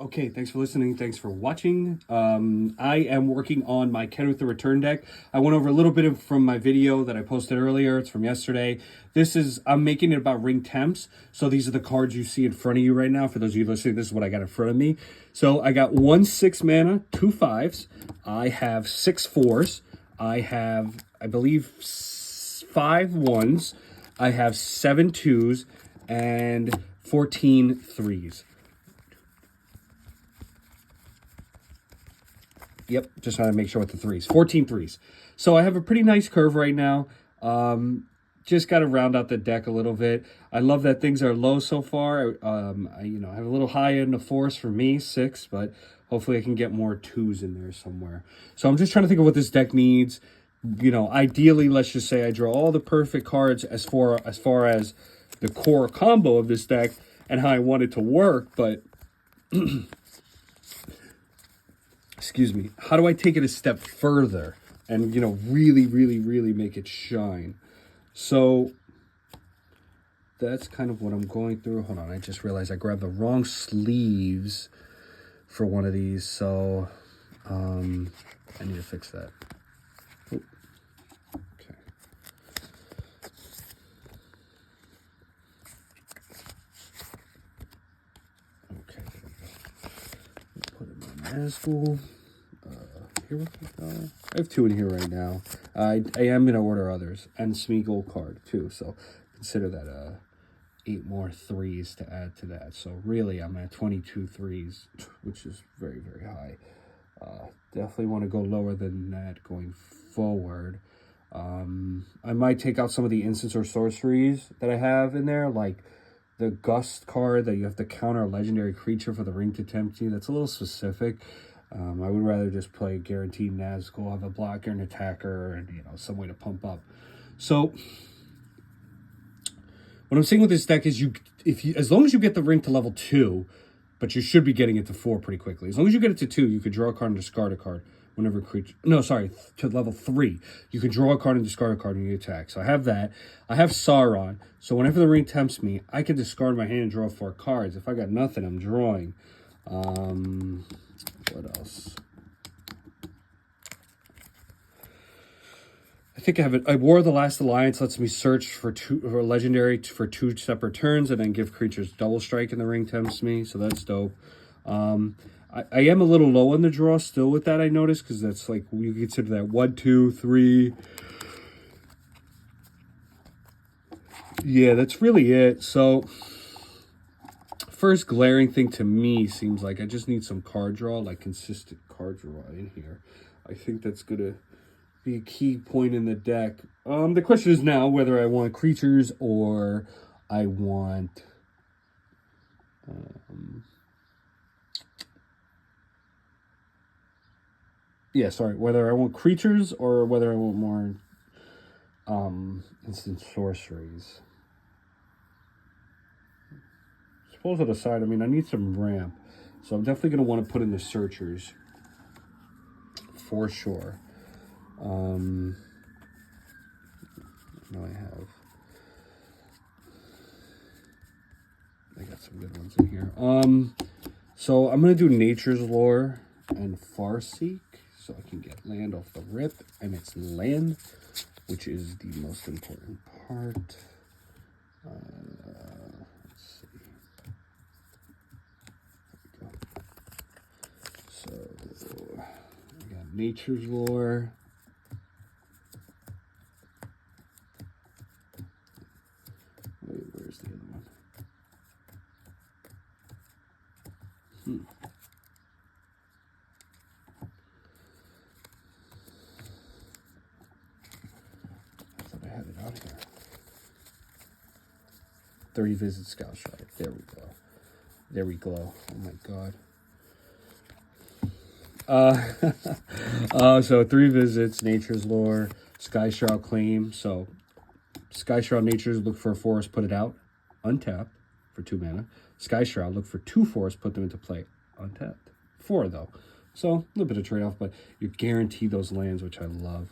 Okay, thanks for listening. Thanks for watching. I am working on my Kenrith the Return deck. I went over a little bit from my video that I posted earlier. It's from yesterday. I'm making it about ring temps. So these are the cards you see in front of you right now. For those of you listening, this is what I got in front of me. So I got 1 6 mana, 2 5s. I have 6 4s. I have, I believe, 5 1s. I have 7 2s and 14 3s. Yep, just trying to make sure with the 3s. 14 3s. So I have a pretty nice curve right now. Just got to round out the deck a little bit. I love that things are low so far. I have a little high in the 4s for me, 6, but hopefully I can get more 2s in there somewhere. So I'm just trying to think of what this deck needs. Ideally, let's just say I draw all the perfect cards as far as the core combo of this deck and how I want it to work, but excuse me, how do I take it a step further and, really, really, really make it shine? So that's kind of what I'm going through. Hold on, I just realized I grabbed the wrong sleeves for one of these, so I need to fix that. Oop. Okay. Okay, there we go. Put it in my Nazgul. Here we go. I have 2 in here right now. I am going to order others. And Smeagol card, too. So consider that 8 more 3s to add to that. So really, I'm at 22 3s, which is very, very high. Definitely want to go lower than that going forward. I might take out some of the instants or sorceries that I have in there, like the Gust card that you have to counter a legendary creature for the ring to tempt you. That's a little specific. I would rather just play guaranteed Nazgul, have a blocker and attacker, and some way to pump up. So what I'm saying with this deck is as long as you get the ring to level 2, but you should be getting it to 4 pretty quickly. As long as you get it to 2, you could draw a card and discard a card whenever creature. No, sorry, to level 3, you can draw a card and discard a card when you attack. So I have that. I have Sauron. So whenever the ring tempts me, I can discard my hand and draw 4 cards. If I got nothing, I'm drawing. What else? I think I have it. I War of the Last Alliance lets me search for legendary for 2 separate turns and then give creatures double strike and the ring tempts me. So that's dope. I am a little low on the draw still with that, I noticed, because that's like, you consider that 1, 2, 3. Yeah, that's really it. So first glaring thing to me seems like I just need some card draw, like consistent card draw in here. I think that's going to be a key point in the deck. The question is now whether I want creatures or I want whether I want creatures or whether I want more instant sorceries. Suppose it aside, I mean, I need some ramp. So I'm definitely going to want to put in the searchers. For sure. No, I got some good ones in here. So I'm going to do Nature's Lore and Farseek. So I can get land off the rip. And it's land, which is the most important part. Let's see. There we go. So I got Nature's Lore. Wait, where's the other one? I thought I had it out here. 30 Visit Scout Strike. There we go. There we go. Oh my god. So 3 visits, Nature's Lore, Sky Shroud Claim. So Sky Shroud Nature's, look for a forest, put it out, untapped for 2 mana. Sky Shroud, look for 2 forests, put them into play, untapped. 4 though. So a little bit of trade-off, but you guarantee those lands, which I love.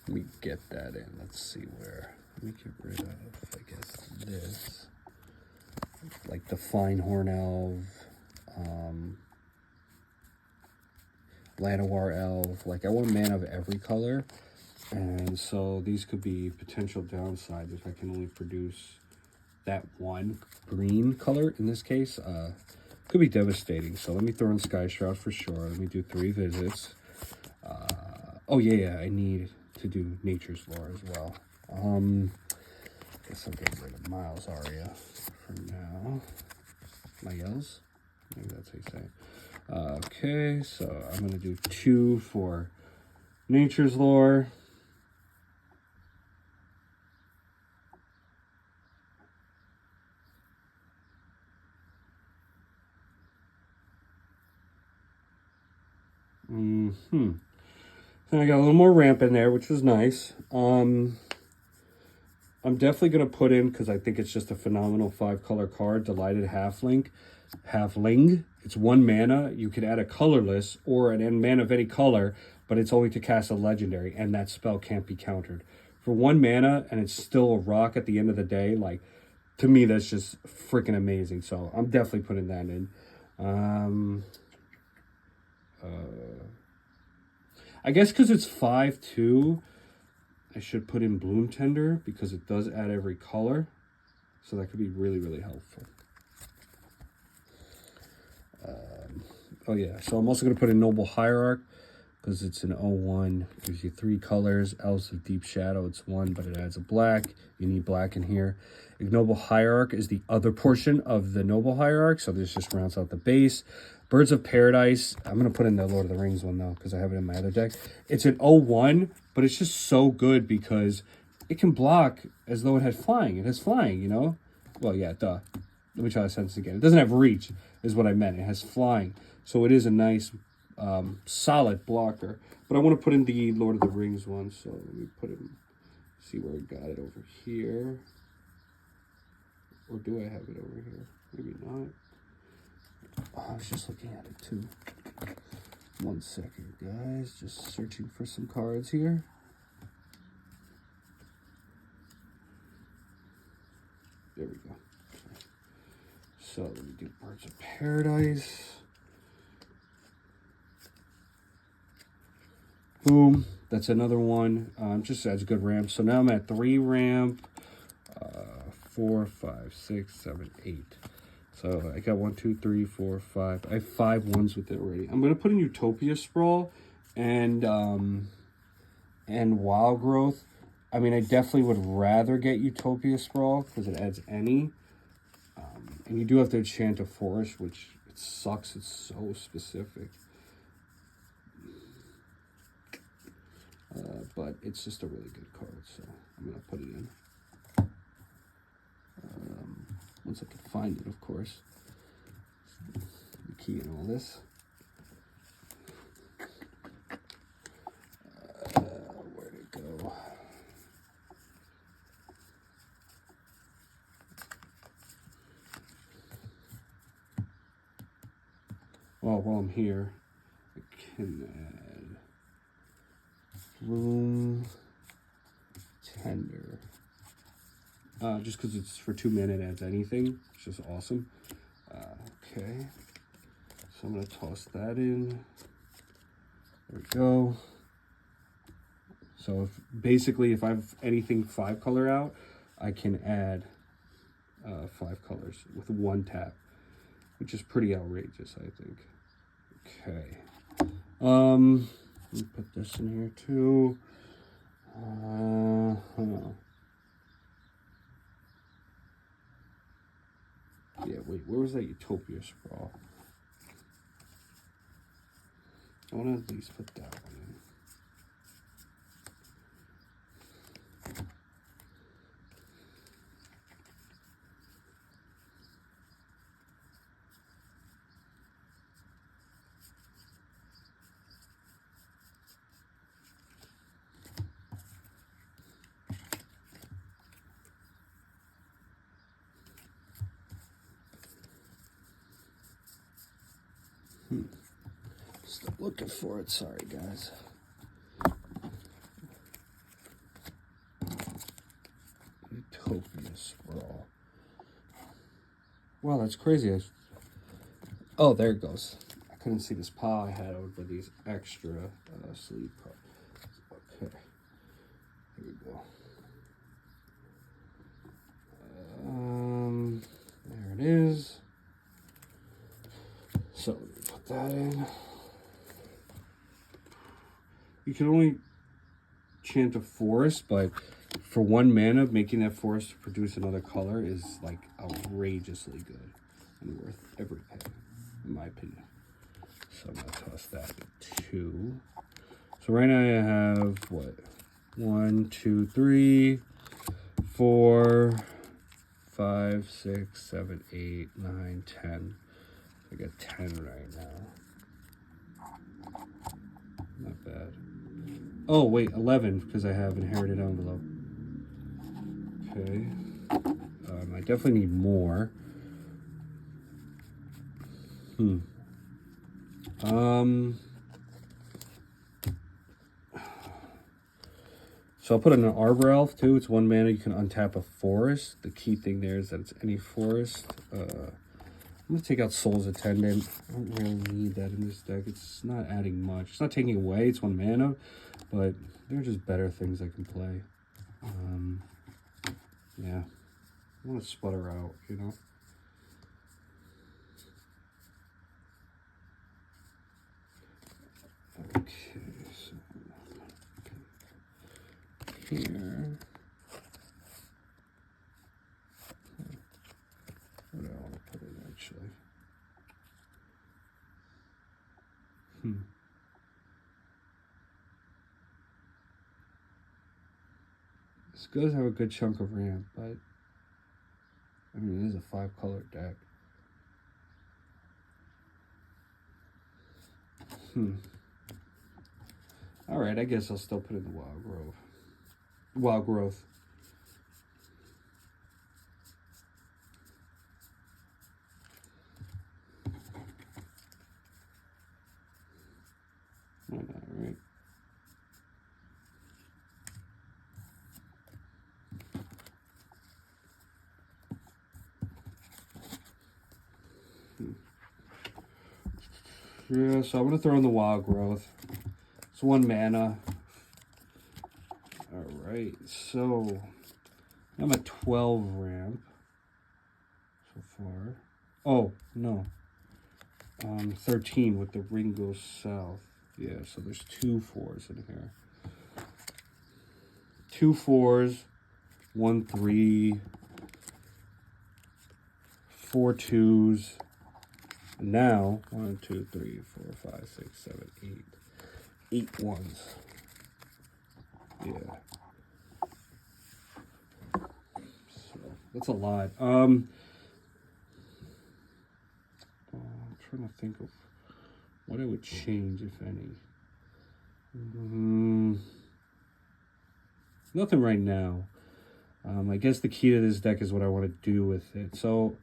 Let me get that in. Let's see where. Let me get rid of, I guess, this. like the Fine Horn Elf, Llanowar Elf. Like, I want mana of every color. And so these could be potential downsides if I can only produce that one green color. In this case, could be devastating. So let me throw in Sky Shroud for sure. Let me do 3 visits. Oh yeah, I need to do Nature's Lore as well. Guess I'll get rid of Miles Aria for now. Miles? Maybe that's how you say it. Okay, so I'm going to do 2 for Nature's Lore. And I got a little more ramp in there, which was nice. I'm definitely going to put in, because I think it's just a phenomenal 5-color card, Delighted Halfling. It's 1 mana. You could add a colorless or an end mana of any color, but it's only to cast a legendary, and that spell can't be countered. For 1 mana, and it's still a rock at the end of the day, like, to me, that's just freaking amazing. So I'm definitely putting that in. I guess because it's 5/2, I should put in Bloom Tender because it does add every color. So that could be really, really helpful. Oh yeah, so I'm also going to put in Noble Hierarch because it's an 0/1. Gives you 3 colors. Elves of Deep Shadow, it's 1, but it adds a black. You need black in here. Ignoble Hierarch is the other portion of the Noble Hierarch, so this just rounds out the base. Birds of Paradise, I'm going to put in the Lord of the Rings one, though, because I have it in my other deck. It's an 0/1, but it's just so good because it can block as though it had flying. It has flying, you know? Well, yeah, duh. Let me try to sentence again. It doesn't have reach, is what I meant. It has flying. So it is a nice, solid blocker. But I want to put in the Lord of the Rings one, so let me put it, see where I got it over here. Or do I have it over here? Maybe not. Oh, I was just looking at it too. 1 second, guys. Just searching for some cards here. There we go. So let me do Birds of Paradise. Boom. That's another one. Just adds good ramp. So now I'm at 3 ramp. 4, 5, 6, 7, 8. So I got 1, 2, 3, 4, 5. I have 5 ones with it already. I'm gonna put in Utopia Sprawl and Wild Growth. I mean, I definitely would rather get Utopia Sprawl because it adds any. And you do have to enchant a forest, which it sucks. It's so specific. But it's just a really good card, so I'm gonna put it in. Once I can find it, of course. The key in all this. Where'd it go? Well, while I'm here, I can add Bloom Tender. Just because it's for 2 mana, it adds anything. It's just awesome. Okay. So I'm going to toss that in. There we go. So basically, if I have anything 5-color out, I can add 5 colors with 1 tap, which is pretty outrageous, I think. Okay. Let me put this in here too. Yeah, wait, where was that Utopia Sprawl? I want to at least put that one in. Still looking for it. Sorry, guys. Utopia Sprawl. Wow, that's crazy. Oh, there it goes. I couldn't see this pile I had over these extra sleeve cards. Okay. Here we go. There it is. So let me put that in. You can only chant a forest, but for 1 mana, making that forest produce another color is like outrageously good and worth every penny, in my opinion. So I'm gonna toss that 2. So right now I have what? 1, 2, 3, 4, 5, 6, 7, 8, 9, 10. I got 10 right now. Not bad. Oh, wait, 11, because I have inherited envelope. Okay. I definitely need more. So I'll put in an Arbor Elf, too. It's 1 mana. You can untap a forest. The key thing there is that it's any forest. I'm going to take out Soul's Attendant. I don't really need that in this deck. It's not adding much. It's not taking away. It's 1 mana. But there are just better things I can play. Yeah. I want to sputter out, you know? Okay, so... here... What do I want to put in, actually? This does have a good chunk of ramp, but... I mean, it is a 5-color deck. Alright, I guess I'll still put in the Wild Growth. Wild Growth. Why not, right? Yeah, so I'm going to throw in the Wild Growth. It's 1 mana. Alright, so I'm at 12 ramp so far. Oh, no. 13 with the ring goes south. Yeah, so there's 2 4s in here. 2 4s, 1 3, 4 2s. And now 1 2 3 4 5 6 7 8 8 1s. Yeah. So that's a lot. I'm trying to think of what I would change, if any. Nothing right now. I guess the key to this deck is what I want to do with it. So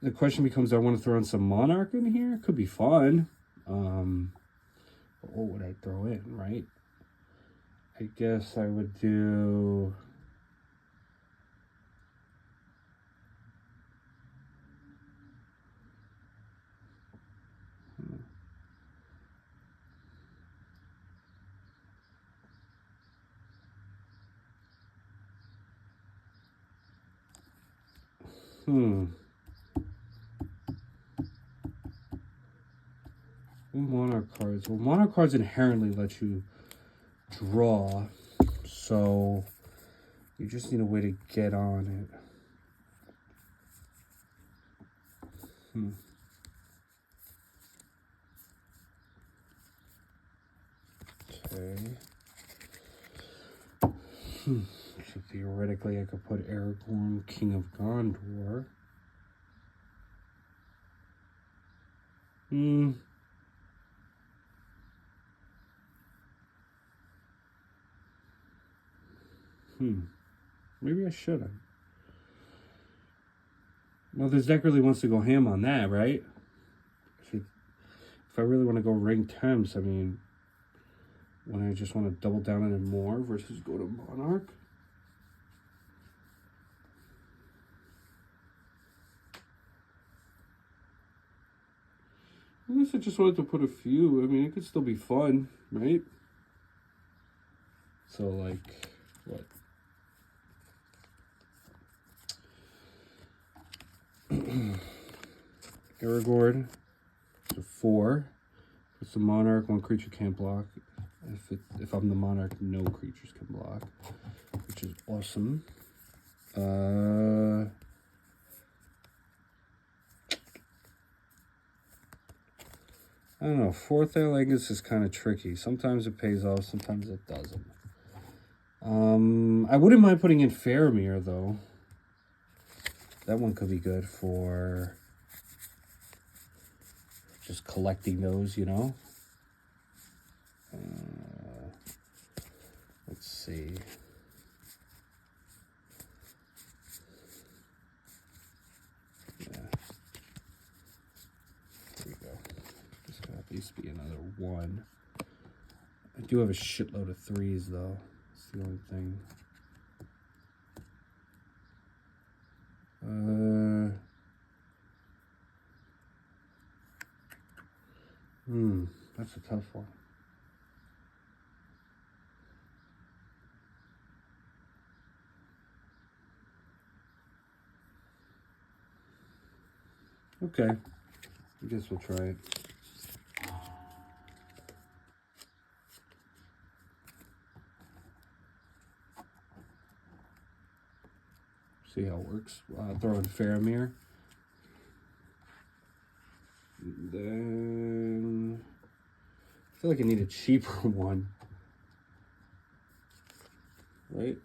the question becomes, do I want to throw in some Monarch in here? Could be fun. But what would I throw in, right? I guess I would do... Monarch cards. Well, Monarch cards inherently let you draw, so you just need a way to get on it. Okay. So theoretically, I could put Aragorn, King of Gondor. Maybe I shouldn't. Well, this deck really wants to go ham on that, right? If I really want to go ring Temps, I mean, when I just want to double down on it more versus go to Monarch. I guess I just wanted to put a few. I mean, it could still be fun, right? So, like, what? Aragorn. So 4. It's the monarch. 1 creature can't block. If I'm the monarch, no creatures can block, which is awesome. I don't know. 4th Aelingus is kind of tricky. Sometimes it pays off, sometimes it doesn't. I wouldn't mind putting in Faramir, though. That one could be good for just collecting those, you know? Let's see. Yeah. There we go. This could at least be another 1. I do have a shitload of 3s, though. That's the only thing. That's a tough one. Okay. I guess we'll try it. See how it works. Throw in Faramir. Then I feel like I need a cheaper one, right?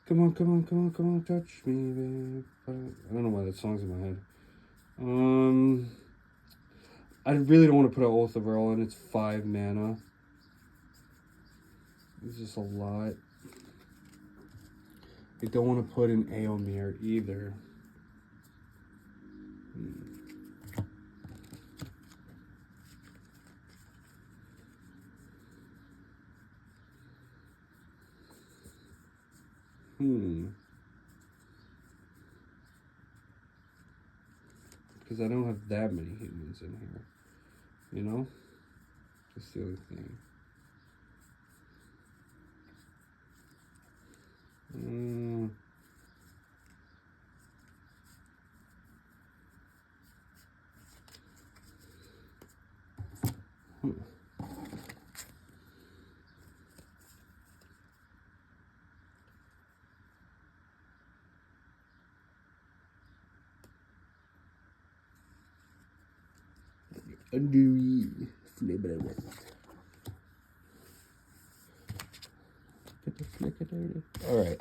Come on, come on, come on, come on, touch me, babe. I don't know why that song's in my head. I really don't want to put an Oath of Earl in. It's 5 mana. It's just a lot. I don't want to put in Éomer either. Because I don't have that many humans in here. You know? That's the other thing. Undo flip it with it. All right.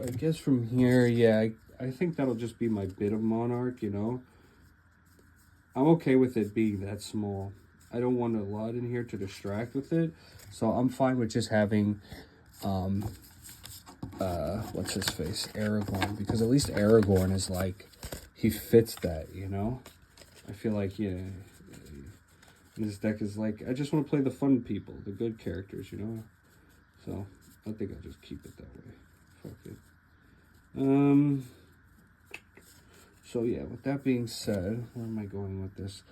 I guess from here, yeah, I think that'll just be my bit of Monarch, you know. I'm okay with it being that small. I don't want a lot in here to distract with it, so I'm fine with just having, what's his face, Aragorn, because at least Aragorn is like, he fits that, you know. I feel like, yeah, this deck is like, I just want to play the fun people, the good characters, you know. So I think I'll just keep it that way. Fuck it. So yeah, with that being said, where am I going with this?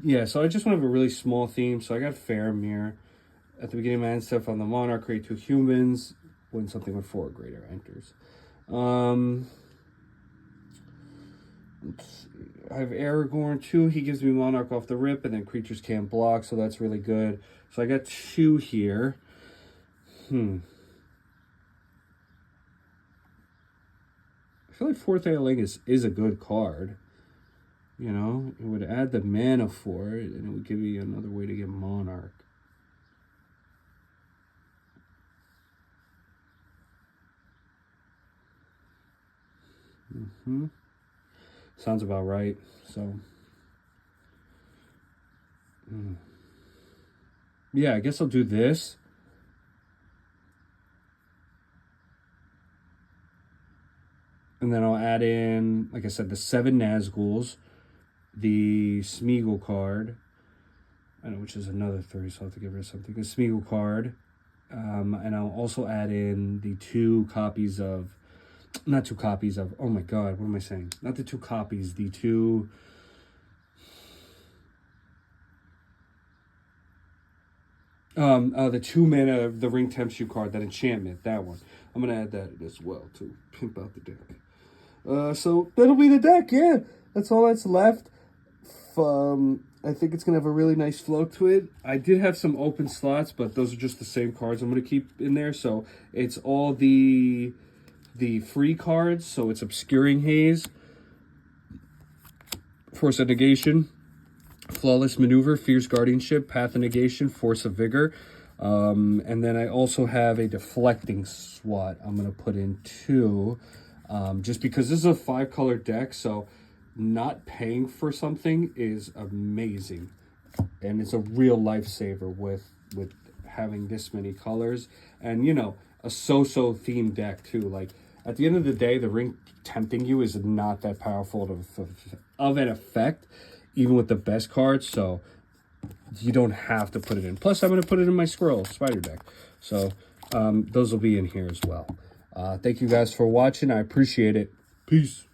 Yeah, so I just want to have a really small theme. So I got Faramir. At the beginning of my end stuff on the Monarch, create 2 humans when something with 4 or greater enters. Let's see. I have Aragorn too. He gives me Monarch off the rip, and then creatures can't block, so that's really good. So I got 2 here. I feel like 4th Aelingus is a good card. You know, it would add the mana for it, and it would give you another way to get Monarch. Sounds about right. So, yeah, I guess I'll do this. And then I'll add in, like I said, the 7 Nazguls, the Smeagol card, I know, which is another 3, so I'll have to give her something. A Smeagol card. And I'll also add in the 2 copies of... Not 2 copies of... Oh my god, what am I saying? Not the 2 copies, the 2... the 2 mana of the Ring Tempts You card, that enchantment, that one. I'm going to add that as well to pimp out the deck. So that'll be the deck, yeah. That's all that's left. I think it's going to have a really nice flow to it. I did have some open slots, but those are just the same cards I'm going to keep in there. So it's all the free cards. So it's Obscuring Haze, Force of Negation, Flawless Maneuver, Fierce Guardianship, Path of Negation, Force of Vigor. And then I also have a Deflecting Swat I'm going to put in too. Just because this is a 5-color deck, so not paying for something is amazing. And it's a real lifesaver with having this many colors. And, you know, a so-so themed deck too. Like, at the end of the day, the Ring Tempting You is not that powerful of an effect, even with the best cards, so you don't have to put it in. Plus, I'm going to put it in my Squirrel Spider deck. So, those will be in here as well. Thank you guys for watching. I appreciate it. Peace.